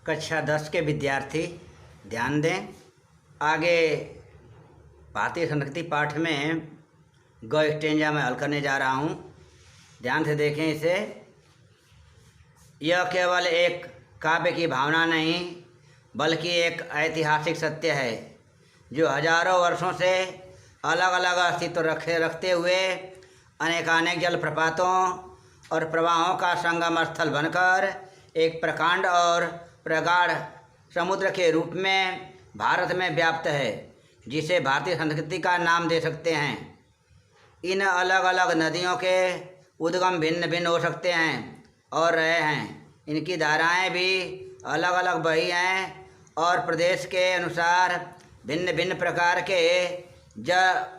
कक्षा 10 के विद्यार्थी ध्यान दें। आगे भारतीय संस्कृति पाठ में ग स्टेंजा में हल करने जा रहा हूँ। ध्यान से देखें इसे। यह केवल एक काव्य की भावना नहीं बल्कि एक ऐतिहासिक सत्य है जो हजारों वर्षों से अलग अलग अस्तित्व रखते हुए अनेकानेक जलप्रपातों और प्रवाहों का संगम स्थल बनकर एक प्रकांड और प्रगाढ़ समुद्र के रूप में भारत में व्याप्त है, जिसे भारतीय संस्कृति का नाम दे सकते हैं। इन अलग अलग नदियों के उद्गम भिन्न भिन्न हो सकते हैं और रहे हैं। इनकी धाराएं भी अलग अलग बही हैं और प्रदेश के अनुसार भिन्न भिन्न प्रकार के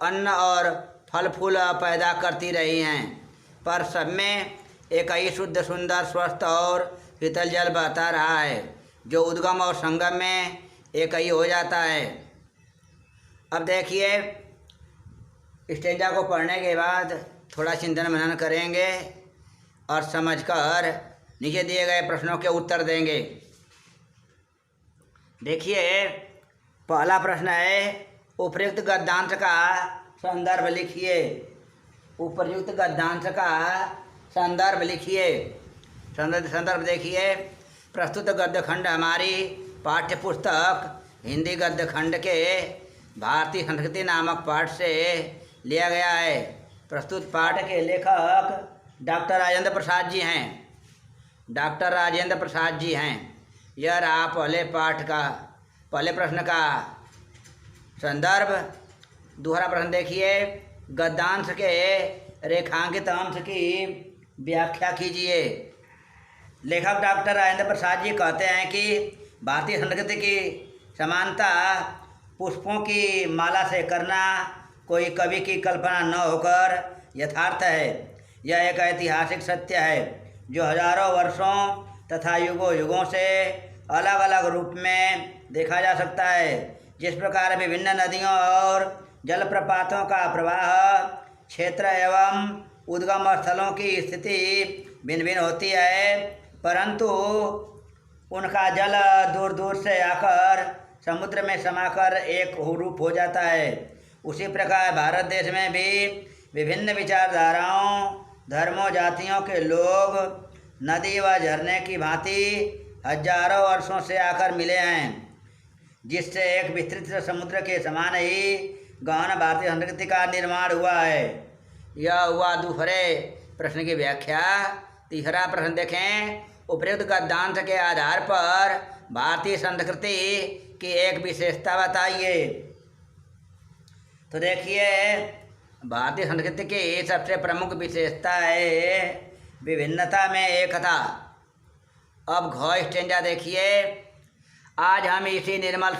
अन्न और फल फूल पैदा करती रही हैं, पर सब में एक ही शुद्ध सुंदर स्वस्थ और शीतल जल बहता रहा है जो उद्गम और संगम में एक ही हो जाता है। अब देखिए, स्टेंजा को पढ़ने के बाद थोड़ा चिंतन मनन करेंगे और समझकर नीचे दिए गए प्रश्नों के उत्तर देंगे। देखिए, पहला प्रश्न है, उपर्युक्त गद्यांश का संदर्भ लिखिए। उपर्युक्त गद्यांश का संदर्भ लिखिए। संदर्भ देखिए, प्रस्तुत गद्य खंड हमारी पाठ्य पुस्तक हिंदी गद्य खंड के भारतीय संस्कृति नामक पाठ से लिया गया है। प्रस्तुत पाठ के लेखक डॉक्टर राजेंद्र प्रसाद जी हैं। डॉक्टर राजेंद्र प्रसाद जी हैं। यह रहा पहले प्रश्न का संदर्भ। दूसरा प्रश्न देखिए, गद्यांश के रेखांकित अंश की व्याख्या कीजिए। लेखक डॉक्टर राजेंद्र प्रसाद जी कहते हैं कि भारतीय संस्कृति की समानता पुष्पों की माला से करना कोई कवि की कल्पना न होकर यथार्थ है। यह एक ऐतिहासिक सत्य है जो हजारों वर्षों तथा युगों युगों से अलग अलग रूप में देखा जा सकता है। जिस प्रकार विभिन्न नदियों और जलप्रपातों का प्रवाह क्षेत्र एवं उद्गम स्थलों की स्थिति भिन्न भिन्न होती है, परंतु उनका जल दूर दूर से आकर समुद्र में समाकर एक रूप हो जाता है, उसी प्रकार भारत देश में भी विभिन्न विचारधाराओं, धर्मों, जातियों के लोग नदी व झरने की भांति हजारों वर्षों से आकर मिले हैं, जिससे एक विस्तृत समुद्र के समान ही गहन भारतीय संस्कृति का निर्माण हुआ है। यह हुआ दूसरे प्रश्न की व्याख्या। तीसरा प्रश्न देखें, उपर्युक्त गद्यांश के आधार पर भारतीय संस्कृति की एक विशेषता बताइए। तो देखिए, भारतीय संस्कृति की सबसे प्रमुख विशेषता है विभिन्नता में एकता। अब घ स्टेंजा देखिए, आज हम इसी निर्मल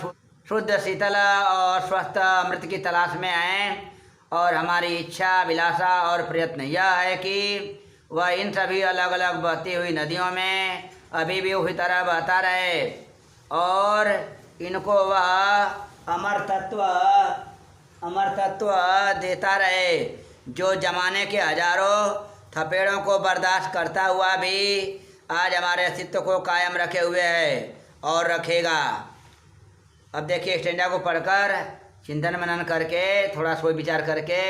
शुद्ध शीतल और स्वस्थ अमृत की तलाश में हैं और हमारी इच्छा, अभिलाषा और प्रयत्न यह है कि वह इन सभी अलग अलग बहती हुई नदियों में अभी भी उसी तरह बहता रहे और इनको वह अमर तत्व देता रहे जो जमाने के हजारों थपेड़ों को बर्दाश्त करता हुआ भी आज हमारे अस्तित्व को कायम रखे हुए है और रखेगा। अब देखिए, स्टेंजा को पढ़कर चिंतन मनन करके थोड़ा सोच विचार करके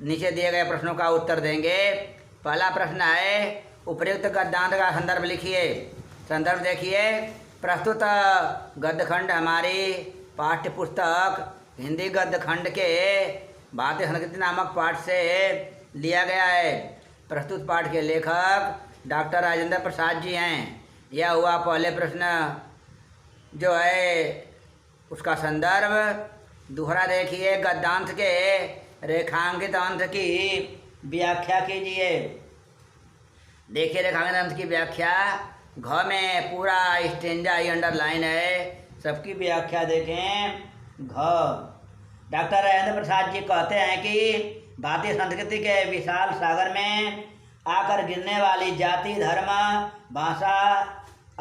नीचे दिए गए प्रश्नों का उत्तर देंगे। पहला प्रश्न है, उपर्युक्त गद्यांश का संदर्भ लिखिए। संदर्भ देखिए, प्रस्तुत गद्य खंड हमारी पाठ्य पुस्तक हिंदी गद्य खंड के भारतीय संस्कृति नामक पाठ से लिया गया है। प्रस्तुत पाठ के लेखक डॉक्टर राजेंद्र प्रसाद जी हैं। यह हुआ पहले प्रश्न जो है उसका संदर्भ। दूसरा देखिए, गद्यांश के रेखांकित अंश की व्याख्या कीजिए। देखिए, रेखांकित अंश की व्याख्या घ में पूरा स्टेंजा ही अंडरलाइन है, सबकी व्याख्या देखें। घ, डॉक्टर राजेंद्र प्रसाद जी कहते हैं कि भारतीय संस्कृति के विशाल सागर में आकर गिरने वाली जाति, धर्म, भाषा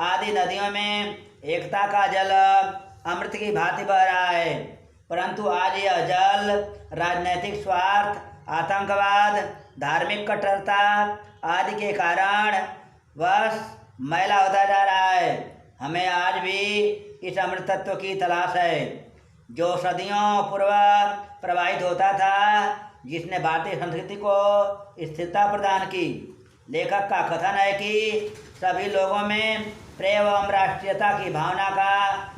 आदि नदियों में एकता का जल अमृत की भांति बह रहा है, परंतु आज यह जल राजनैतिक स्वार्थ, आतंकवाद, धार्मिक कट्टरता आदि के कारण बस मैला होता जा रहा है। हमें आज भी इस अमृत तत्व की तलाश है जो सदियों पूर्व प्रवाहित होता था, जिसने भारतीय संस्कृति को स्थिरता प्रदान की। लेखक का कथन है कि सभी लोगों में प्रेम एवं राष्ट्रीयता की भावना का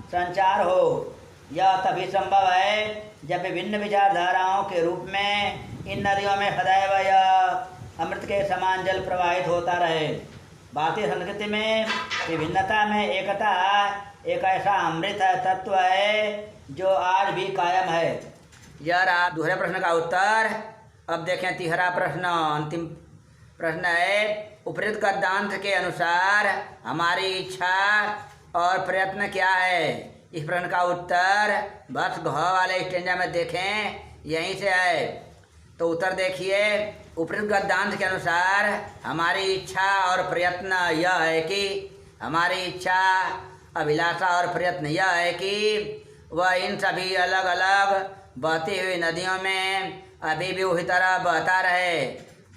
संचार हो। यह तभी संभव है जब विभिन्न विचारधाराओं के रूप में इन नदियों में सदैव यह अमृत के समान जल प्रवाहित होता रहे। भारतीय संस्कृति में विभिन्नता में एकता एक ऐसा अमृत तत्व है जो आज भी कायम है। यह रहा दूसरे प्रश्न का उत्तर। अब देखें तीसरा प्रश्न, अंतिम प्रश्न है, उपरोक्त गद्यांश के अनुसार हमारी इच्छा और प्रयत्न क्या है? इस प्रश्न का उत्तर बस घ वाले स्टेंजा में देखें, यहीं से है। तो उत्तर देखिए, उपरोक्त गद्यांश के अनुसार हमारी इच्छा और प्रयत्न यह है कि हमारी इच्छा, अभिलाषा और प्रयत्न यह है कि वह इन सभी अलग अलग बहती हुई नदियों में अभी भी उसी तरह बहता रहे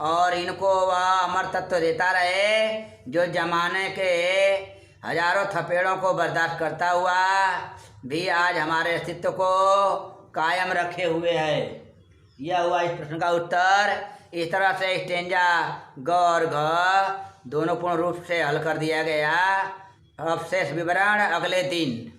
और इनको वह अमर तत्व देता रहे जो जमाने के हजारों थपेड़ों को बर्दाश्त करता हुआ भी आज हमारे अस्तित्व को कायम रखे हुए है। यह हुआ इस प्रश्न का उत्तर। इस तरह से स्टेंजा ग और घ दोनों पूर्ण रूप से हल कर दिया गया। अब शेष विवरण अगले दिन।